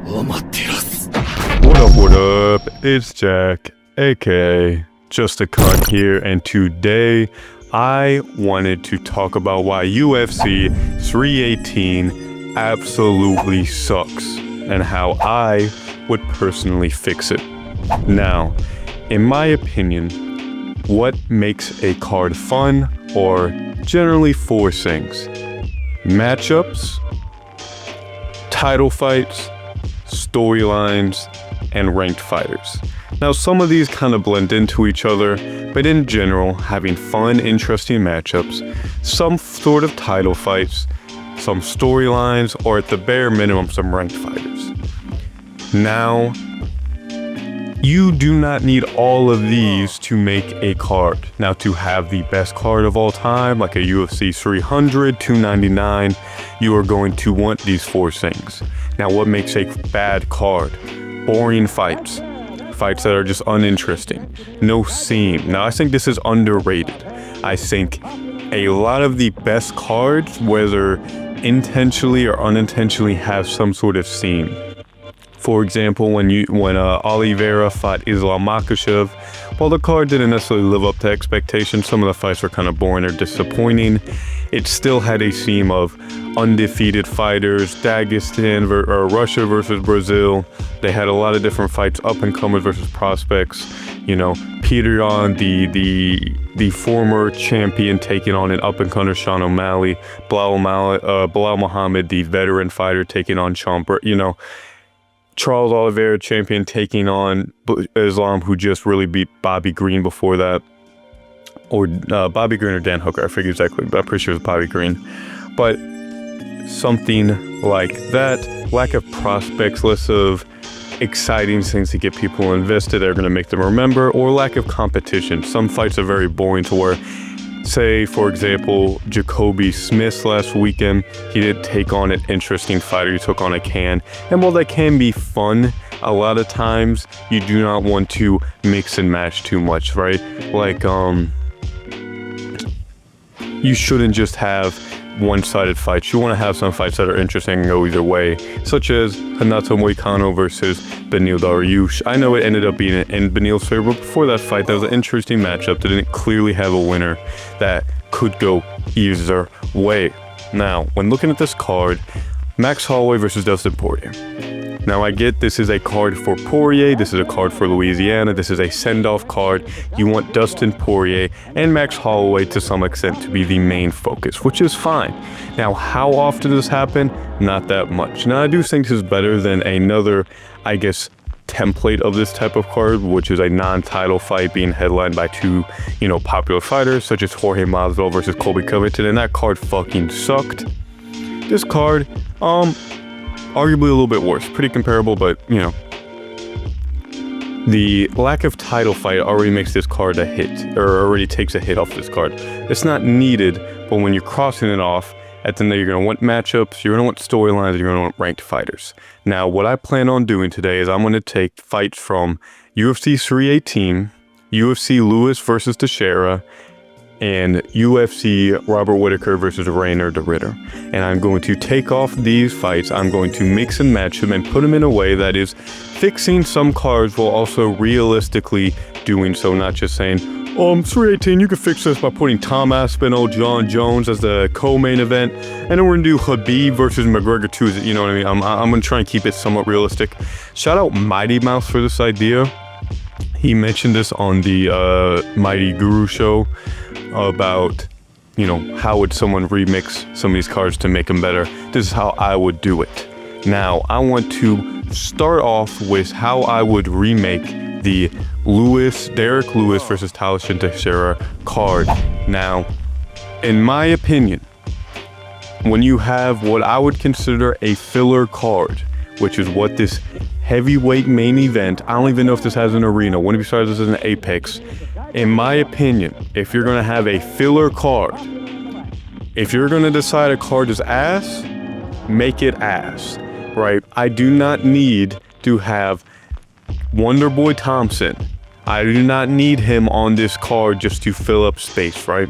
What up, it's Jack, aka Just a Cunt here, and today I wanted to talk about why UFC 318 absolutely sucks and how I would personally fix it. Now, in my opinion, what makes a card fun are generally four things: matchups, title fights, storylines, and ranked fighters. Now, some of these kind of blend into each other, but in general, having fun, interesting matchups, some sort of title fights, some storylines, or at the bare minimum, some ranked fighters. Now, you do not need all of these to make a card. Now, to have the best card of all time, like a UFC 300, 299, you are going to want these four things. Now, what makes a bad card? Boring fights. Fights that are just uninteresting. No seam. Now, I think this is underrated. I think a lot of the best cards, whether intentionally or unintentionally, have some sort of seam. For example, when Oliveira fought Islam Makhachev, while the card didn't necessarily live up to expectations, some of the fights were kind of boring or disappointing, it still had a theme of undefeated fighters, Dagestan or Russia versus Brazil. They had a lot of different fights, up-and-comers versus prospects. You know, Peter Yan, the former champion, taking on an up-and-comer Sean O'Malley. Bilal Muhammad, the veteran fighter, taking on Charles Oliveira, champion, taking on Islam, who just really beat Bobby Green before that. Or Bobby Green or Dan Hooker, I forget exactly, but I'm pretty sure it was Bobby Green. But something like that, lack of prospects, less of exciting things to get people invested that are going to make them remember, or lack of competition. Some fights are very boring to where, say, for example, Jacoby Smith last weekend, he did take on an interesting fighter. He took on a Can. And while that can be fun, a lot of times you do not want to mix and match too much, right? Like, you shouldn't just have one-sided fights. You want to have some fights that are interesting and go either way, such as Renato Moicano versus Beneil Dariush. I know it ended up being in Beneil's favor, but before that fight, that was an interesting matchup that didn't clearly have a winner that could go either way. Now, when looking at this card, Max Holloway versus Dustin Poirier. Now, I get this is a card for Poirier, this is a card for Louisiana, this is a send-off card. You want Dustin Poirier and Max Holloway to some extent to be the main focus, which is fine. Now, how often does this happen? Not that much. Now, I do think this is better than another, I guess, template of this type of card, which is a non-title fight being headlined by two, popular fighters, such as Jorge Masvidal versus Colby Covington, and that card fucking sucked. This card, arguably a little bit worse. Pretty comparable, but, the lack of title fight already makes this card a hit, or already takes a hit off this card. It's not needed, but when you're crossing it off, at the end you're going to want matchups, you're going to want storylines, you're going to want ranked fighters. Now, what I plan on doing today is I'm going to take fights from UFC 318, UFC Lewis versus Teixeira, and UFC Robert Whittaker versus Rainer de Ritter. And I'm going to take off these fights, I'm going to mix and match them and put them in a way that is fixing some cards while also realistically doing so, not just saying, 318, you can fix this by putting Tom Aspinall, John Jones as the co-main event, and then we're gonna do Khabib versus McGregor too, you know what I mean? I'm gonna try and keep it somewhat realistic. Shout out Mighty Mouse for this idea. He mentioned this on the Mighty Guru show about, how would someone remix some of these cards to make them better. This is how I would do it. Now, I want to start off with how I would remake the Derek Lewis versus Tailsin Teixeira card. Now, in my opinion, when you have what I would consider a filler card, which is what this heavyweight main event, I don't even know if this has an arena, wouldn't be sorry this is an Apex. In my opinion, if you're going to have a filler card, if you're going to decide a card is ass, make it ass, right? I do not need to have Wonderboy Thompson. I do not need him on this card just to fill up space, right?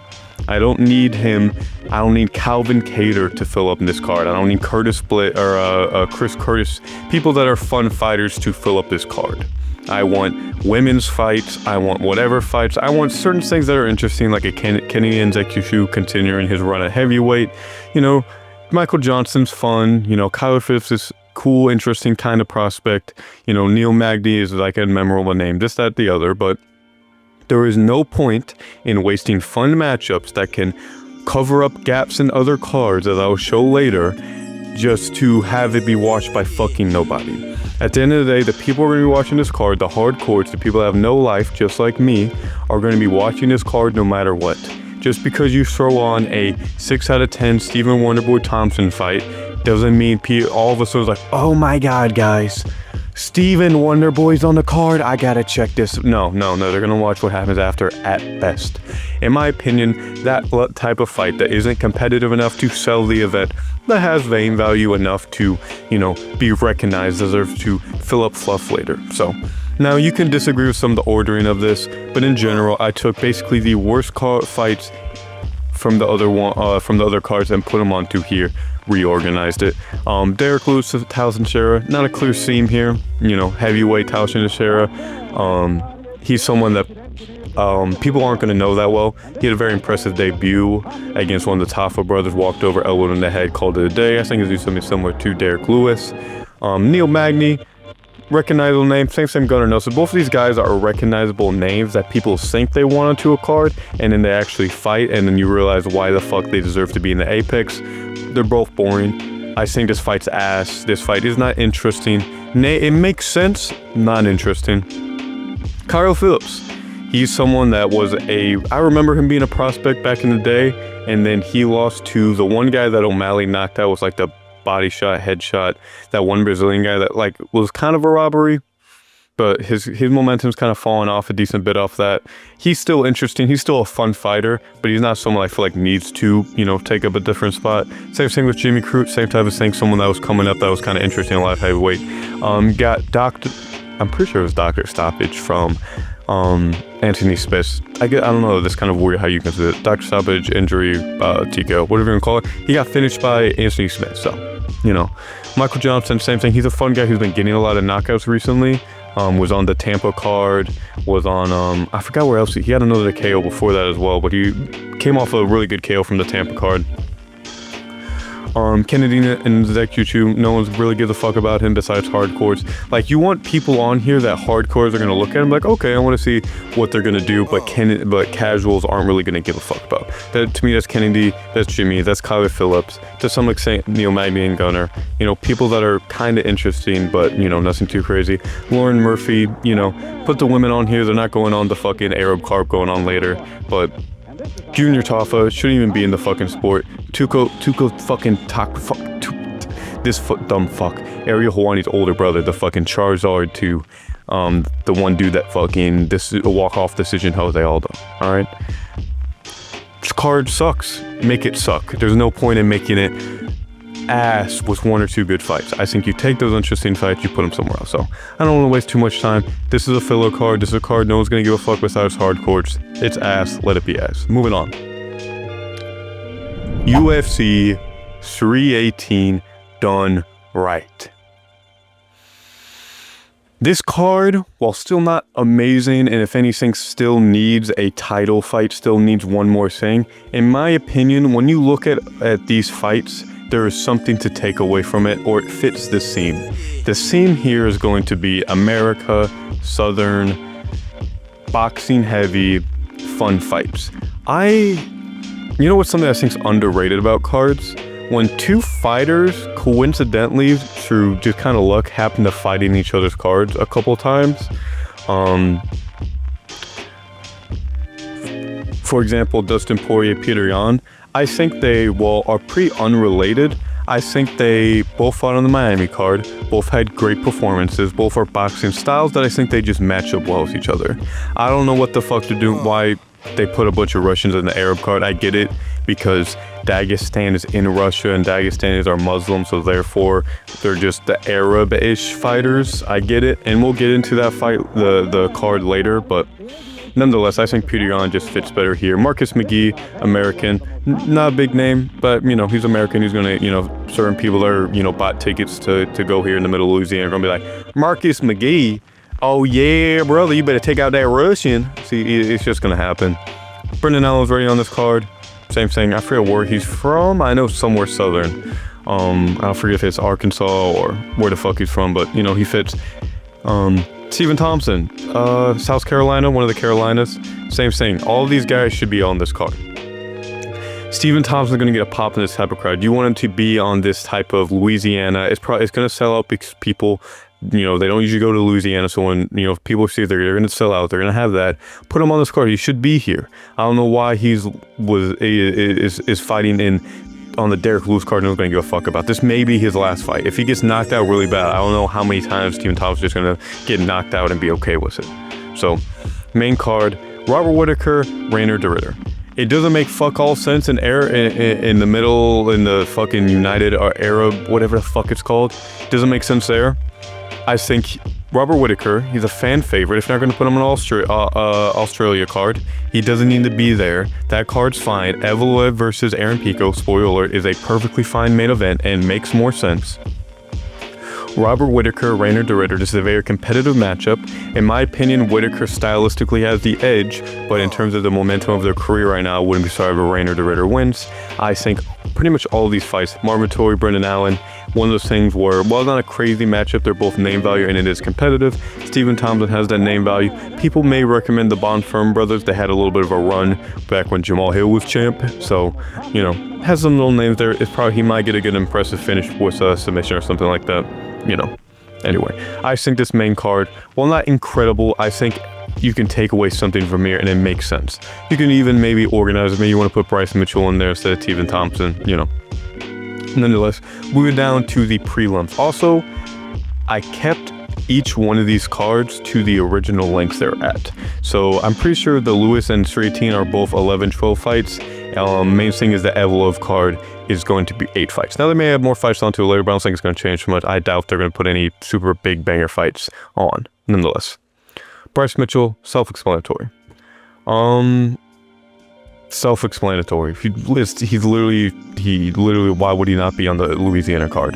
I don't need him. I don't need Calvin Kattar to fill up in this card. I don't need Curtis Split or Chris Curtis, people that are fun fighters to fill up this card. I want women's fights. I want whatever fights. I want certain things that are interesting, like a Kenny Nzechukwu continuing his run at heavyweight. You know, Michael Johnson's fun. You know, Kyler Phillips is cool, interesting kind of prospect. You know, Neil Magny is like a memorable name, this, that, the other. But there is no point in wasting fun matchups that can cover up gaps in other cards that I'll show later just to have it be watched by fucking nobody. At the end of the day, the people who are going to be watching this card, the hardcores, the people that have no life, just like me, are going to be watching this card no matter what. Just because you throw on a 6 out of 10 Stephen Wonderboy Thompson fight doesn't mean all of a sudden like, oh my god, guys, Stephen Wonderboy's on the card, I gotta check this. No, they're gonna watch what happens after at best. In my opinion, that type of fight that isn't competitive enough to sell the event, that has vein value enough to, you know, be recognized, deserves to fill up fluff later. So now you can disagree with some of the ordering of this, but in general, I took basically the worst fights from the other cards and put them onto here, reorganized it. Derek Lewis to Tyson Teixeira, not a clear theme here. You know, heavyweight Tyson Teixeira. He's someone that people aren't going to know that well. He had a very impressive debut against one of the Taffa brothers, walked over, elbowed in the head, called it a day. I think he's doing something similar to Derek Lewis. Neil Magny, recognizable name, same Gunnar Nelson. Both of these guys are recognizable names that people think they want onto a card, and then they actually fight, and then you realize why the fuck they deserve to be in the Apex. They're both boring. I think this fight's ass. This fight is not interesting. It makes sense, not interesting. Kyle Phillips. He's someone that was I remember him being a prospect back in the day, and then he lost to the one guy that O'Malley knocked out, was like the body shot, headshot, that one Brazilian guy that like was kind of a robbery, but his momentum's kind of fallen off a decent bit off that. He's still interesting. He's still a fun fighter, but he's not someone I feel like needs to, you know, take up a different spot. Same thing with Jimmy Crute, same type of thing. Someone that was coming up that was kind of interesting in light heavyweight. Got I'm pretty sure it was Dr. Stoppage from Anthony Smith. I don't know, that's kind of weird how you consider it. Dr. Stoppage, injury, TKO, whatever you call it. He got finished by Anthony Smith, so, you know. Michael Johnson, same thing. He's a fun guy who's been getting a lot of knockouts recently. Was on the Tampa card, was on, I forgot where else. He had another KO before that as well, but he came off a really good KO from the Tampa card. Kennedy and Nzechukwu, no one's really gives a fuck about him besides hardcores. Like, you want people on here that hardcores are going to look at him like, okay, I want to see what they're going to do, but casuals aren't really going to give a fuck about. That, to me, that's Kennedy, that's Jimmy, that's Kyler Phillips, to some extent, Neil Magny and Gunnar. You know, people that are kind of interesting, but, you know, nothing too crazy. Lauren Murphy, you know, put the women on here. They're not going on the fucking Arab Carp going on later, but Junior Taffa shouldn't even be in the fucking sport. Tuco fucking dumb fuck. Ariel Helwani's older brother, the fucking Charizard to the one dude that fucking walk-off decision Jose Aldo. Alright? This card sucks. Make it suck. There's no point in making it ass with one or two good fights. I think you take those interesting fights, you put them somewhere else. So I don't want to waste too much time. This is a filler card. This is a card no one's going to give a fuck besides hardcores. It's ass. Let it be ass. Moving on. UFC 318 done right. This card, while still not amazing, and if anything still needs a title fight, still needs one more thing, in my opinion, when you look at these fights, there is something to take away from it, or it fits the theme. The theme here is going to be America, Southern, boxing heavy, fun fights. You know what's something I think is underrated about cards? When two fighters coincidentally, through just kind of luck, happen to fight in each other's cards a couple times. For example, Dustin Poirier, Peter Yan. I think they, are pretty unrelated. I think they both fought on the Miami card, both had great performances, both are boxing styles that I think they just match up well with each other. I don't know what the fuck to do, why they put a bunch of Russians in the Arab card. I get it, because Dagestan is in Russia and Dagestanis are Muslim, so therefore they're just the Arab-ish fighters. I get it, and we'll get into that fight, the card later, but Nonetheless, I think Peter Yan just fits better here. Marcus McGee, American, not a big name, but he's American. He's gonna, certain people that are, bought tickets to go here in the middle of Louisiana are gonna be like, Marcus McGee, oh yeah, brother, you better take out that Russian. See, it's just gonna happen. Brendan Allen's already on this card. Same thing. I forget where he's from. I know somewhere southern. I don't forget if it's Arkansas or where the fuck he's from, but he fits. Stephen Thompson, South Carolina, one of the Carolinas. Same thing. All of these guys should be on this card. Stephen Thompson's going to get a pop in this type of crowd. You want him to be on this type of Louisiana. It's going to sell out because people, they don't usually go to Louisiana. So when, people see they're going to sell out, they're going to have that. Put him on this card. He should be here. I don't know why is fighting on the Derek Lewis card. No one's going to give a fuck about this. May be his last fight. If he gets knocked out really bad, I don't know how many times Stephen Thompson's just going to get knocked out and be okay with it. So, main card, Robert Whitaker, Rainer de Ridder. It doesn't make fuck all sense in the middle, in the fucking United or Arab, whatever the fuck it's called. Doesn't make sense there. I think Robert Whitaker, he's a fan favorite. If you're not going to put him on Australia card, he doesn't need to be there. That card's fine. Evloev versus Aaron Pico, spoiler alert, is a perfectly fine main event and makes more sense. Robert Whitaker, Rainer de Ridder. This is a very competitive matchup. In my opinion, Whitaker stylistically has the edge, but in terms of the momentum of their career right now, I wouldn't be sorry if Rainer de Ridder wins. I think pretty much all of these fights, Marvin Vettori, Brendan Allen, one of those things where, while it's not a crazy matchup, they're both name value and it is competitive. Stephen Thompson has that name value. People may recommend the Bond Firm brothers. They had a little bit of a run back when Jamal Hill was champ. So, has some little names there. It's probably, he might get a good impressive finish with a submission or something like that. Anyway, I think this main card, while not incredible, I think you can take away something from here and it makes sense. You can even maybe organize it. Maybe you want to put Bryce Mitchell in there instead of Stephen Thompson, Nonetheless, moving down to the prelims. Also, I kept each one of these cards to the original lengths they're at. So I'm pretty sure the Lewis and 318 are both 11-12 fights. Main thing is the Evloev card is going to be 8 fights. Now they may have more fights onto it later, but I don't think it's going to change too much. I doubt they're going to put any super big banger fights on. Nonetheless, Bryce Mitchell, self-explanatory. Self-explanatory. If you list, he literally, why would he not be on the Louisiana card?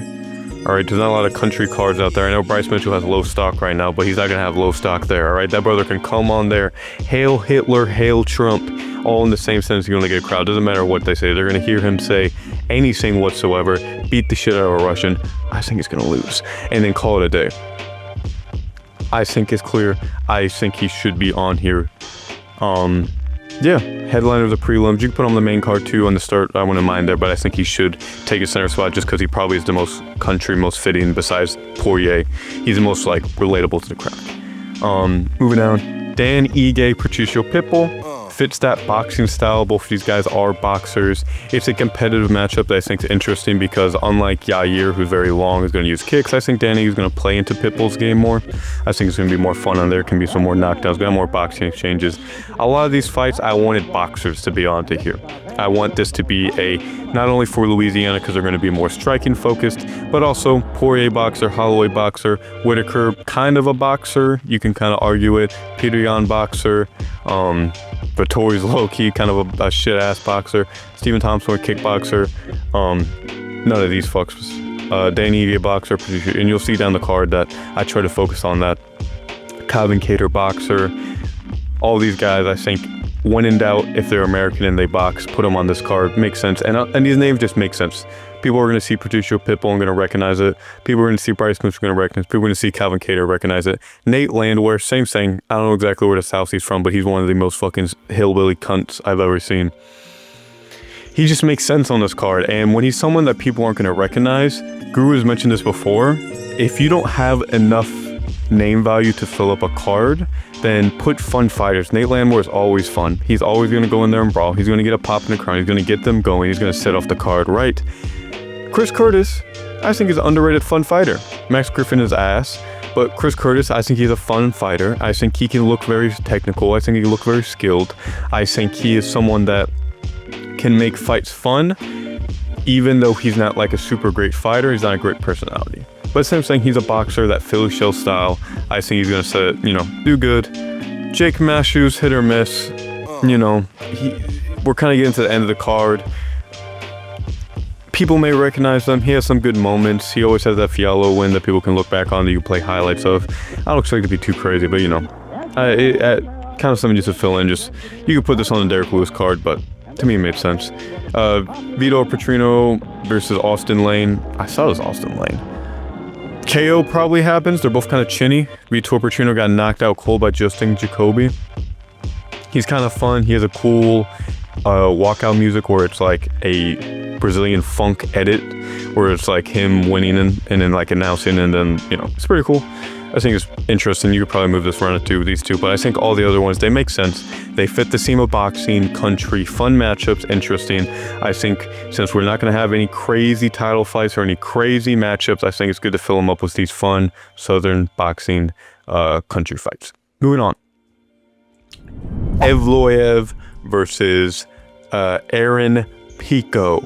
All right, there's not a lot of country cards out there. I know Bryce Mitchell has low stock right now, but he's not going to have low stock there, all right? That brother can come on there, hail Hitler, hail Trump, all in the same sentence. You're going to get a crowd. Doesn't matter what they say. They're going to hear him say anything whatsoever, beat the shit out of a Russian. I think he's going to lose, and then call it a day. I think it's clear. I think he should be on here. Yeah, headliner of the prelims. You can put him on the main card too on the start. I wouldn't mind there, but I think he should take a center spot just because he probably is the most fitting besides Poirier. He's the most relatable to the crowd. Moving down, Dan Ige, Patricio Pitbull. Fits that boxing style. Both of these guys are boxers. It's a competitive matchup that I think is interesting because unlike Yair, who's very long, is going to use kicks, I think Danny is going to play into Pitbull's game more. I think it's going to be more fun on there. Can be some more knockdowns, going to have more boxing exchanges. A lot of these fights, I wanted boxers to be on to here. I want this to be not only for Louisiana because they're going to be more striking focused, but also Poirier boxer, Holloway boxer, Whitaker kind of a boxer. You can kind of argue it. Peter Yan boxer. Vettori's low-key kind of a shit-ass boxer. Stephen Thompson, kickboxer. None of these fucks. Danny Ige, boxer. And you'll see down the card that I try to focus on that. Calvin Kattar, boxer. All these guys, I think, when in doubt, if they're American and they box, put them on this card. Makes sense. And these names just make sense. People are going to see Patricio Pitbull and going to recognize it. People are going to see Bryce Mitchell going to recognize it. People are going to see Calvin Kattar recognize it. Nate Landwehr, same thing. I don't know exactly where the South he's from, but he's one of the most fucking hillbilly cunts I've ever seen. He just makes sense on this card. And when he's someone that people aren't going to recognize, Guru has mentioned this before, if you don't have enough name value to fill up a card, then put fun fighters. Nate Landwehr is always fun. He's always going to go in there and brawl. He's going to get a pop in the crowd. He's going to get them going. He's going to set off the card right. Chris Curtis, I think, is an underrated fun fighter. Max Griffin is ass, but Chris Curtis, I think he's a fun fighter. I think he can look very technical. I think he can look very skilled. I think he is someone that can make fights fun, even though he's not like a super great fighter. He's not a great personality. But same thing, he's a boxer, that Philly shell style. I think he's going to do good. Jake Mashu's hit or miss. You know, we're kind of getting to the end of the card. People may recognize them. He has some good moments. He always has that Fialo win that people can look back on that you play highlights of. I don't expect it to be too crazy, but you know, kind of something just to fill in. Just you could put this on the Derek Lewis card, but to me it made sense. Vitor Petrino versus Austin Lane. I saw it was Austin Lane. KO probably happens. They're both kind of chinny. Vitor Petrino got knocked out cold by Justin Jacoby. He's kind of fun. He has a cool walkout music where it's like a Brazilian funk edit where it's like him winning and then like announcing, and then, you know, it's pretty cool. I think it's interesting. You could probably move this around to these two, but I think all the other ones, they make sense. They fit the theme of boxing, country, fun matchups, interesting. I think since we're not going to have any crazy title fights or any crazy matchups, I think it's good to fill them up with these fun southern boxing country fights. Moving on. Evloev versus Aaron Pico.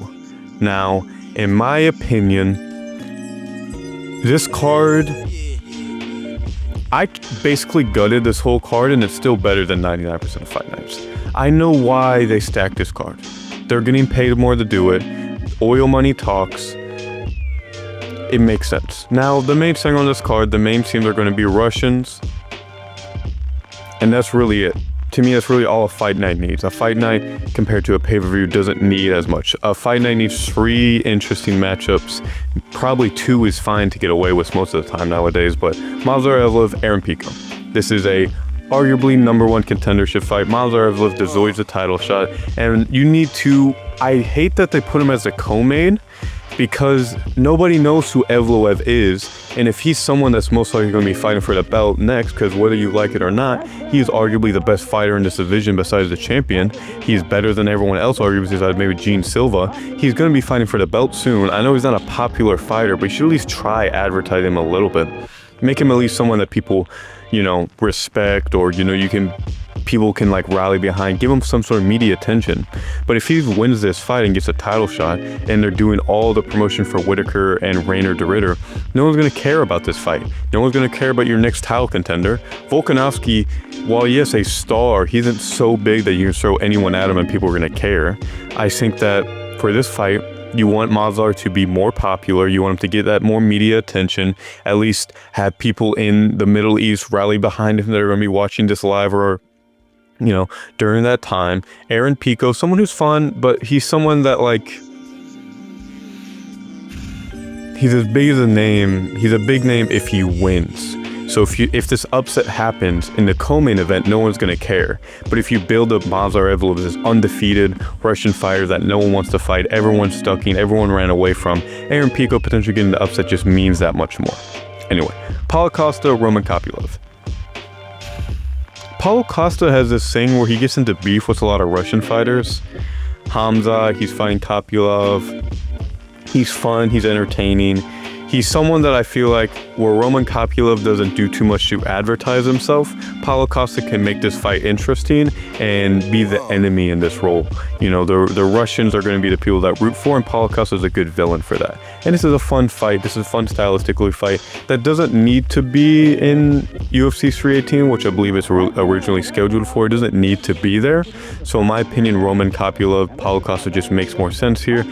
Now, in my opinion, this card, I basically gutted this whole card, and it's still better than 99% of fight nights. I know why they stacked this card. They're getting paid more to do it. Oil money talks. It makes sense. Now, the main thing on this card, the main teams are going to be Russians, and that's really it. To me, that's really all a fight night needs. A fight night compared to a pay-per-view doesn't need as much. A fight night needs 3 interesting matchups. Probably 2 is fine to get away with most of the time nowadays, but Movsar Evloev, Aaron Pico. This is a arguably #1 contendership fight. Movsar Evloev deserves a title shot, and you need to, I hate that they put him as a co-main, because nobody knows who Evloev is, and if he's someone that's most likely going to be fighting for the belt next, because whether you like it or not, he is arguably the best fighter in this division besides the champion. He's better than everyone else, arguably besides maybe Gene Silva. He's going to be fighting for the belt soon. I know he's not a popular fighter, but you should at least try advertise him a little bit. Make him at least someone that people, you know, respect, or, you know, people can like rally behind. Give him some sort of media attention. But if he wins this fight and gets a title shot, and they're doing all the promotion for Whitaker and Rainer de Ridder, no one's going to care about this fight. No one's going to care about your next title contender. Volkanovski, while yes, a star, he isn't so big that you can throw anyone at him and people are going to care. I think that for this fight, you want Movsar to be more popular. You want him to get that more media attention. At least have people in the Middle East rally behind him that are going to be watching this live, or, you know, during that time. Aaron Pico, someone who's fun, but he's someone that, like, he's as big as a name. He's a big name if he wins. So if this upset happens in the co-main event, no one's going to care. But if you build up Movsar Evloev as this undefeated Russian fighter that no one wants to fight, everyone's stuck in, everyone ran away from, Aaron Pico potentially getting the upset just means that much more. Anyway, Paulo Costa, Roman Kopylov. Paulo Costa has this thing where he gets into beef with a lot of Russian fighters. Hamza, he's fighting Kopylov. He's fun, he's entertaining. He's someone that I feel like where Roman Kopylov doesn't do too much to advertise himself, Paulo Costa can make this fight interesting and be the enemy in this role. You know, the Russians are going to be the people that root for, and Paulo Costa is a good villain for that. And this is a fun fight. This is a fun stylistically fight that doesn't need to be in UFC 318, which I believe it's originally scheduled for. It doesn't need to be there. So in my opinion, Roman Kopylov, Paulo Costa just makes more sense here.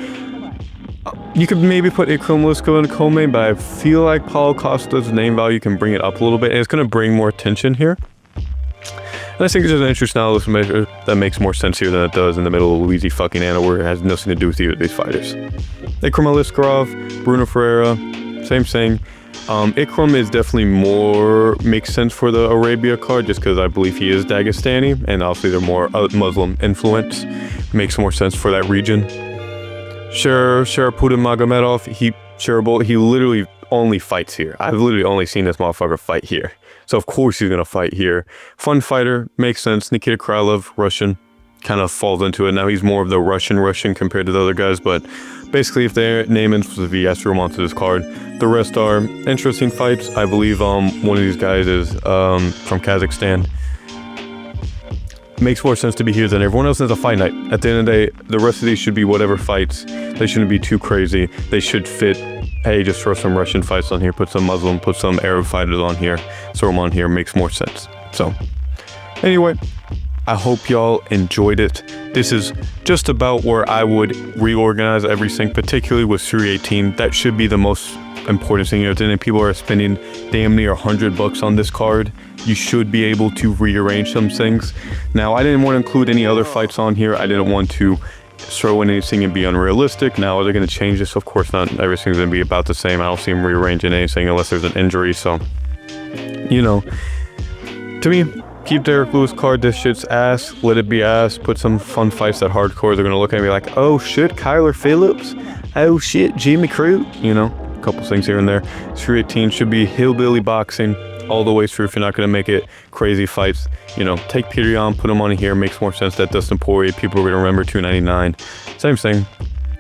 You could maybe put Ikram Lisko in a co-main, but I feel like Paulo Costa's name value can bring it up a little bit, and it's going to bring more attention here. And I think it's just an interesting analysis measure that makes more sense here than it does in the middle of Louisiana fucking Anna, where it has nothing to do with either of these fighters. Ikram Aliskerov, Bruno Ferreira, same thing. Ikram is definitely more, makes sense for the Arabia card, just because I believe he is Dagestani, and obviously they're more Muslim influence. Makes more sense for that region. Sharapudin Magomedov, he literally only fights here. I've literally only seen this motherfucker fight here. So of course he's gonna fight here. Fun fighter, makes sense. Nikita Krylov, Russian, kind of falls into it. Now he's more of the Russian compared to the other guys, but basically if their name ends with a V, I threw him onto this card. The rest are interesting fights. I believe one of these guys is from Kazakhstan. Makes more sense to be here than everyone else. Is a fight night. At the end of the day, the rest of these should be whatever fights. They shouldn't be too crazy. They should fit, hey, just throw some Russian fights on here, put some Muslim, put some Arab fighters on here, throw them on here, makes more sense. So Anyway, I hope y'all enjoyed it. This is just about where I would reorganize everything, particularly with 318. That should be the most important thing. And people are spending damn near $100 on this card. You should be able to rearrange some things. Now, I didn't want to include any other fights on here. I didn't want to throw in anything and be unrealistic. Now, are they going to change this? Of course not. Everything's going to be about the same. I don't see them rearranging anything unless there's an injury. So, you know, to me, keep Derek Lewis card. This shit's ass. Let it be ass. Put some fun fights that hardcore. They're going to look at me like, oh shit, Kyler Phillips. Oh shit, Jimmy Crute. You know, a couple things here and there. 318 should be hillbilly boxing all the way through. If you're not going to make it crazy fights, you know, take Peter on, put him on here. Makes more sense. That Dustin Poirier, people are going to remember 299. Same thing.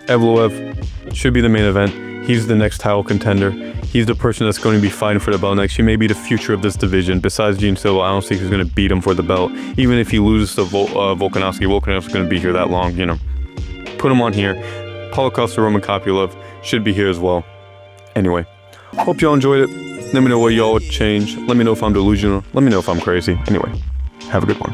Evloev should be the main event. He's the next title contender. He's the person that's going to be fighting for the belt next. He may be the future of this division. Besides Gene Silva, I don't think he's going to beat him for the belt. Even if he loses to Volkanovski, Volkanovski's going to be here that long, you know. Put him on here. Paulo Costa, Roman Kopylov should be here as well. Anyway, hope y'all enjoyed it. Let me know what y'all would change. Let me know if I'm delusional. Let me know if I'm crazy. Anyway, have a good one.